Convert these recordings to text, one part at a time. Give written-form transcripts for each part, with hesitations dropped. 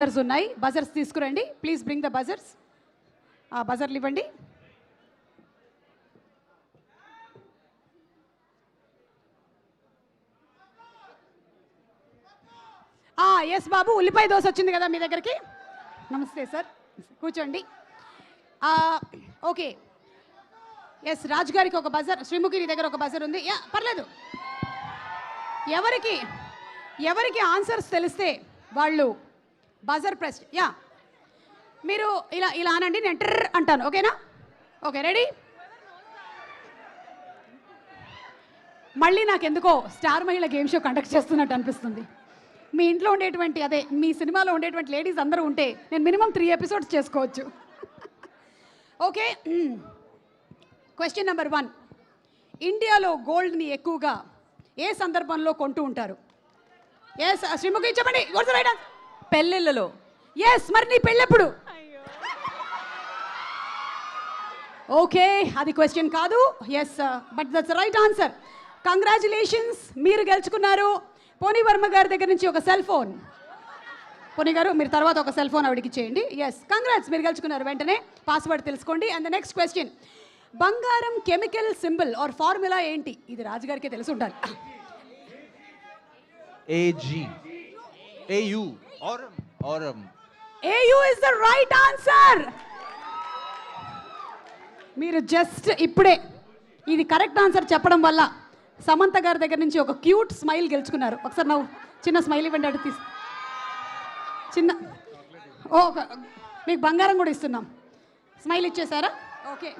Buzzers ఉన్నాయి. Buzzers తీసుకురండి. Please bring the buzzers. బజర్లు ఇవ్వండి. ఎస్ బాబు, ఉల్లిపాయ దోశ వచ్చింది కదా మీ దగ్గరికి. నమస్తే సార్, కూర్చోండి. ఓకే, ఎస్ రాజు గారికి ఒక బజర్, శ్రీముఖి దగ్గర ఒక బజర్ ఉంది. పర్లేదు, ఎవరికి ఆన్సర్స్ తెలిస్తే వాళ్ళు బజర్ ప్రెస్. మీరు ఇలా ఇలా అనండి, నేను ట్రర్ అంటాను. ఓకేనా? Okay, ready? మళ్ళీ నాకెందుకో స్టార్ మహిళ గేమ్ షో కండక్ట్ చేస్తున్నట్టు అనిపిస్తుంది. మీ ఇంట్లో ఉండేటువంటి, అదే మీ సినిమాలో ఉండేటువంటి లేడీస్ అందరూ ఉంటే నేను మినిమం 3 ఎపిసోడ్స్ చేసుకోవచ్చు. Okay, question number 1. ఇండియాలో గోల్డ్ని ఎక్కువగా ఏ సందర్భంలో కొంటూ ఉంటారు? ఎస్ శ్రీముఖి చెప్పండి. పెళ్ళిళ్ళలో. ఎస్, మరి నీ పెళ్ళెప్పుడు? ఓకే, అది క్వశ్చన్ కాదు. Yes, but that's right answer. Congratulations, మీరు గెలుచుకున్నారు పోనీ వర్మ గారి దగ్గర నుంచి ఒక సెల్ ఫోన్. పోనీ గారు, మీరు తర్వాత ఒక సెల్ ఫోన్ ఆవిడకి ఇచ్చేయండి. ఎస్, కంగ్రాట్స్, మీరు గెలుచుకున్నారు. వెంటనే పాస్వర్డ్ తెలుసుకోండి. అండ్ ద నెక్స్ట్ క్వశ్చన్, బంగారం కెమికల్ సింబల్ ఆర్ ఫార్ములా ఏంటి? ఇది రాజుగారికి తెలిసి ఉండాలి. AG. AU. Aurum. AU is the right answer. మీరు జస్ట్ ఇప్పుడే ఇది కరెక్ట్ ఆన్సర్ చెప్పడం వల్ల సమంత గారి దగ్గర నుంచి ఒక క్యూట్ స్మైల్ గెలుచుకున్నారు. ఒకసారి నవ్వు, చిన్న స్మైల్ ఇవ్వండి. అటు తీసి చిన్న, మీకు బంగారం కూడా ఇస్తున్నాం. స్మైల్ ఇచ్చేసారా? Okay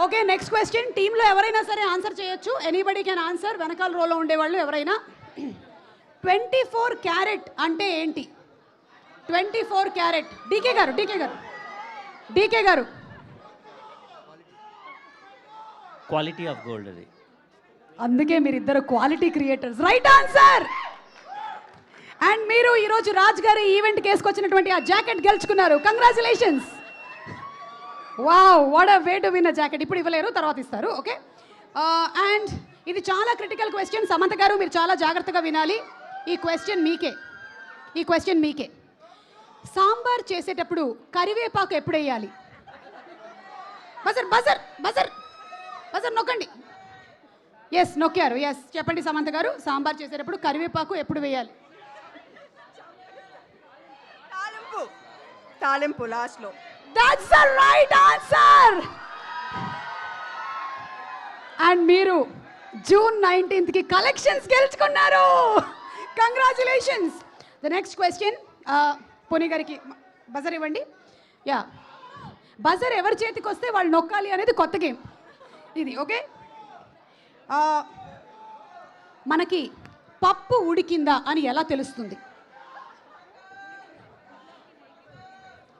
okay, next question. టీంలో ఎవరైనా సరే ఆన్సర్ చేయొచ్చు. Anybody can answer. వెనకాల రోలో ఉండేవాళ్ళు ఎవరైనా. 24 క్యారెట్ అంటే ఏంటి? 24 క్యారెట్. డీకే గారు క్వాలిటీ ఆఫ్ గోల్డ్. అది అందుకే మీరిద్దరు quality creators. Right answer. And మీరు ఈరోజు రాజ్ గారి ఈవెంట్కి వేసుకొచ్చినటువంటి ఆ జాకెట్ గెలుచుకున్నారు. Congratulations. Wow, what a way to win a jacket. ఇప్పుడు ఇవ్వలేరు, తర్వాత ఇస్తారు. ఓకే, అండ్ ఇది చాలా క్రిటికల్ క్వశ్చన్. సమంత గారు, మీరు చాలా జాగ్రత్తగా వినాలి. ఈ క్వశ్చన్ మీకే. సాంబార్ చేసేటప్పుడు కరివేపాకు ఎప్పుడు వేయాలి? బజర్ నొక్కండి. ఎస్, నొక్కారు. ఎస్, చెప్పండి సమంత గారు. సాంబార్ చేసేటప్పుడు కరివేపాకు ఎప్పుడు వేయాలి? తాలింపు లాస్ట్లో. That's the right answer. And మీరు జూన్ 19కి కలెక్షన్స్ గెలుచుకున్నారు. కంగ్రాచులేషన్స్. ద నెక్స్ట్ క్వశ్చన్, పోనీ గారికి బజర్ ఇవ్వండి. బజర్ ఎవరి చేతికి వస్తే వాళ్ళు నొక్కాలి అనేది కొత్త గేమ్ ఇది. ఓకే, మనకి పప్పు ఉడికిందా అని ఎలా తెలుస్తుంది?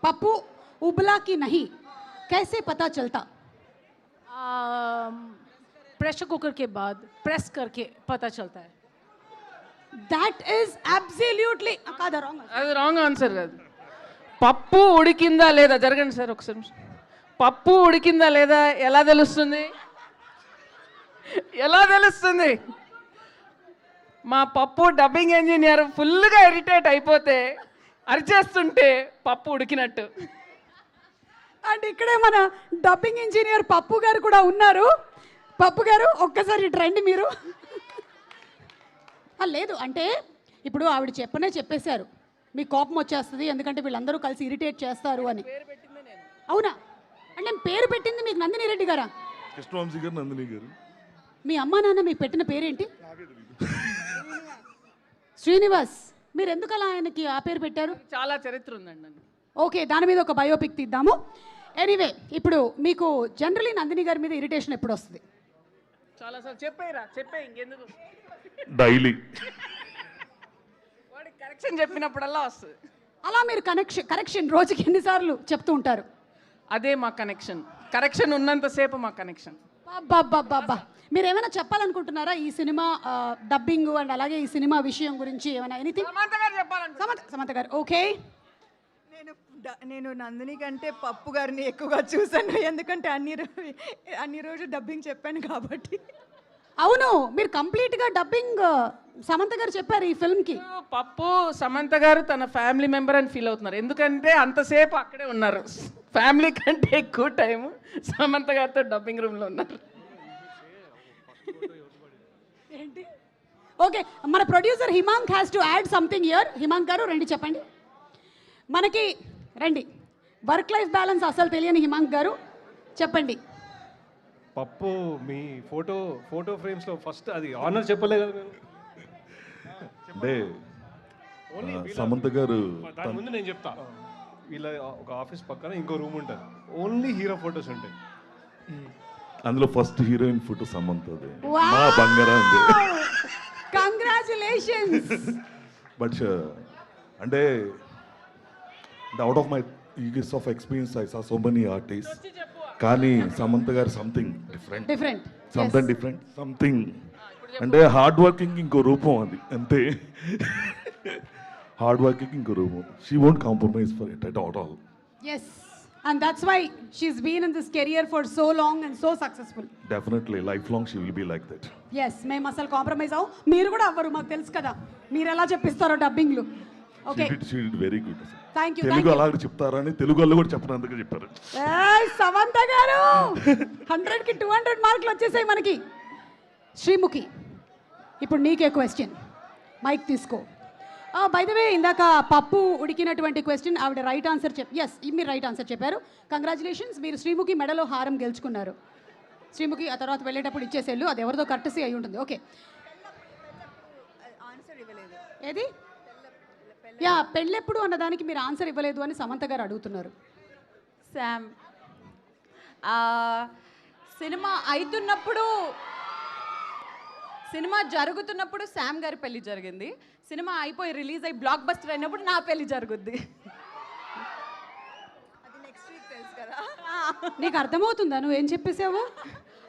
పప్పు उबला की नहीं, कैसे पता चलता? प्रेशर कुकर के बाद प्रेस करके पता चलता है. That is absolutely కాదా? అది రాంగ్ ఆన్సర్ కాదు. పప్పు ఉడికిందా లేదా, జరగండి సార్ ఒకసారి. పప్పు ఉడికిందా లేదా ఎలా తెలుస్తుంది? మా పప్పు డబ్బింగ్ ఇంజనీర్ ఫుల్గా ఇరిటేట్ అయిపోతే అరిచేస్తుంటే పప్పు ఉడికినట్టు. అండ్ ఇక్కడే మన డబ్బింగ్ ఇంజనీర్ పప్పు గారు కూడా ఉన్నారు. పప్పు గారు, ఒక్కసారి రండి మీరు. లేదు అంటే ఇప్పుడు ఆవిడ చెప్పేశారు మీ కోపం వచ్చేస్తుంది, ఎందుకంటే వీళ్ళందరూ కలిసి ఇరిటేట్ చేస్తారు అని. అవునా? అంటే పేరు పెట్టింది మీకు నందిని రెడ్డి గారా? కృష్ణవంశీ గారు, నందిని గారు. మీ అమ్మా నాన్న మీకు పెట్టిన పేరేంటి? శ్రీనివాస్. మీరు ఎందుకు అలా ఆయనకి ఆ పేరు పెట్టారు? చాలా చరిత్ర ఉందండి. ఓకే, దాని మీద ఒక బయోపిక్ తీద్దాము. ఎనీవే, ఇప్పుడు మీకు జనరలీ నందిని గారి మీద ఇరిటేషన్ ఎప్పుడు వస్తుంది? చాలా సార్ చెప్పే ఇంకెందుకు. డైలీ వాడి కరెక్షన్ చెప్పినప్పుడల్లా వస్తుంది. అలా మీరు కరెక్షన్ రోజుకి ఎన్నిసార్లు చెప్తూ ఉంటారు? అదే మా కరెక్షన్ ఉన్నంతసేపు మా కనెక్షన్. బాబా, మీరు ఏమైనా చెప్పాలనుకుంటున్నారా ఈ సినిమా డబ్బింగ్ అండ్ అలాగే ఈ సినిమా విషయం గురించి ఏమైనా? ఎనీథింగ్? సమంత గారు. ఓకే, నేను నందిని కంటే పప్పు గారిని ఎక్కువగా చూసాను, ఎందుకంటే అన్ని రోజు డబ్బింగ్ చెప్పాను కాబట్టి. అవును మీరు కంప్లీట్గా డబ్బింగ్ సమంత గారు చెప్పారు ఈ ఫిల్మ్కి. పప్పు సమంత గారు తన ఫ్యామిలీ మెంబర్ అని ఫీల్ అవుతున్నారు, ఎందుకంటే అంతసేపు అక్కడే ఉన్నారు. ఫ్యామిలీ కంటే ఎక్కువ టైం సమంత గారితో డబ్బింగ్ రూమ్లో ఉన్నారు. ఏంటి? ఓకే, మన producer Himank has to add something here. Himank గారు రండి చెప్పండి. మనకి రండి, వర్క్ లైఫ్ బ్యాలెన్స్ అసలు తెలియని హిమాంక్ గారు చెప్పండి. పప్పు మీ ఫోటో ఫ్రేమ్స్లో ఫస్ట్ అది ఆనర్ చెప్పలే కదా మేము. అంటే సమంత గారు దాని ముందు నేను చెప్తా, వీళ్ళ ఒక ఆఫీస్ పక్కన ఇంకో రూమ్ ఉంటుంది, ఓన్లీ హీరో ఫొటోస్ ఉంటాయి. అందులో ఫస్ట్ హీరోయిన్ ఫోటో సమంతది, మా బంగారం. కంగ్రాచులేషన్స్. బట్ అంటే out of my years of experience I saw so many artist, కానీ సమంత గారు సంథింగ్ డిఫరెంట్, సంథింగ్ అంటే హార్డ్ వర్కింగ్ ఇంకో రూపం అది, అంతే. హార్డ్ వర్కింగ్ ఇంకో రూపం. She won't compromise for it at all. Yes, and that's why she's been in this career for so long and so successful. Definitely life long she will be like that. Yes, మేము అసలు compromise అవ్వం, మీరు కూడా అవ్వరు, మాకు తెలుసు కదా మీరు ఎలా చెప్పిస్తారో డబ్బింగ్లు. Okay, she did very good. Thank you. Telugu అలాగే చెప్తారని తెలుగు వాళ్ళు కూడా చెప్పినందుకు చెప్పారు. సమంత గారు 100కి 200 మార్కులు వచ్చేసాయి మనకి. శ్రీముఖి, ఇప్పుడు నీకే క్వశ్చన్, మైక్ తీసుకో. బై ద వే, ఇందాక పప్పు ఉడికినటువంటి క్వశ్చన్ ఆవిడ రైట్ ఆన్సర్ ఎస్, మీరు రైట్ ఆన్సర్ చెప్పారు. కంగ్రాచులేషన్స్, మీరు శ్రీముఖి మెడలో హారం గెలుచుకున్నారు. శ్రీముఖి ఆ తర్వాత వెళ్ళేటప్పుడు ఇచ్చేసేళ్ళు, అది ఎవరిదో కర్టసీ అయి ఉంటుంది. ఓకే, ఏది? యా, పెళ్ళెప్పుడు అన్నదానికి మీరు ఆన్సర్ ఇవ్వలేదు అని సమంత గారు అడుగుతున్నారు. శామ్, సినిమా అవుతున్నప్పుడు, సినిమా జరుగుతున్నప్పుడు శామ్ గారి పెళ్లి జరిగింది. సినిమా అయిపోయి రిలీజ్ అయ్యి బ్లాక్ బస్టర్ అయినప్పుడు నా పెళ్లి జరుగుద్ది. అది నెక్స్ట్ వీక్ తెలుసు కదా. నీకు అర్థమవుతుందా నువ్వేం చెప్పేసావు?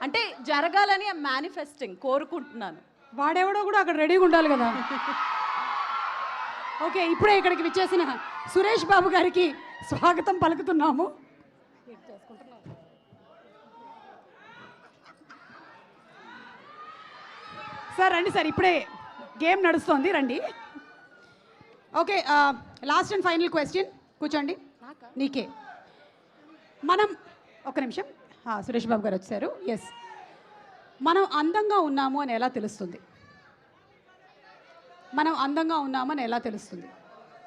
అంటే జరగాలని మేనిఫెస్టింగ్ కోరుకుంటున్నాను. వాడెవడో కూడా అక్కడ రెడీగా ఉండాలి కదా. ఓకే, ఇప్పుడే ఇక్కడికి విచ్చేసిన సురేష్ బాబు గారికి స్వాగతం పలుకుతున్నాము. సార్ రండి సార్, ఇప్పుడే గేమ్ నడుస్తోంది, రండి. Okay, last and final question, కూర్చోండి. నీకే. మనం ఒక నిమిషం, సురేష్ బాబు గారు వచ్చారు. ఎస్, మనం అందంగా ఉన్నాము అని ఎలా తెలుస్తుంది? మనం అందంగా ఉన్నామని ఎలా తెలుస్తుంది?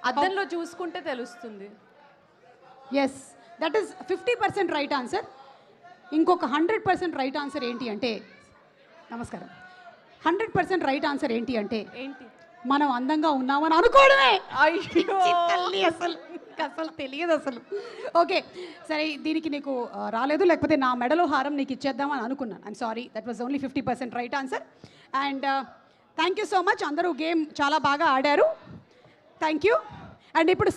అద్దంలో చూసుకుంటే తెలుస్తుంది. Yes, that is 50% right answer. ఇంకొక 100% రైట్ ఆన్సర్ ఏంటి అంటే, నమస్కారం, 100% రైట్ ఆన్సర్ ఏంటి అంటే, ఏంటి? మనం అందంగా ఉన్నామని అనుకోవడమే. అయ్యో, తల్లి, అసలు తెలియదు అసలు. ఓకే సరే, దీనికి నీకు రాలేదు, లేకపోతే నా మెడలో హారం నీకు ఇచ్చేద్దామని అనుకున్నాను. I'm sorry, that was only 50% right answer. And thank you so much, అందరూ గేమ్ చాలా బాగా ఆడారు. Thank you. అండ్ ఇప్పుడు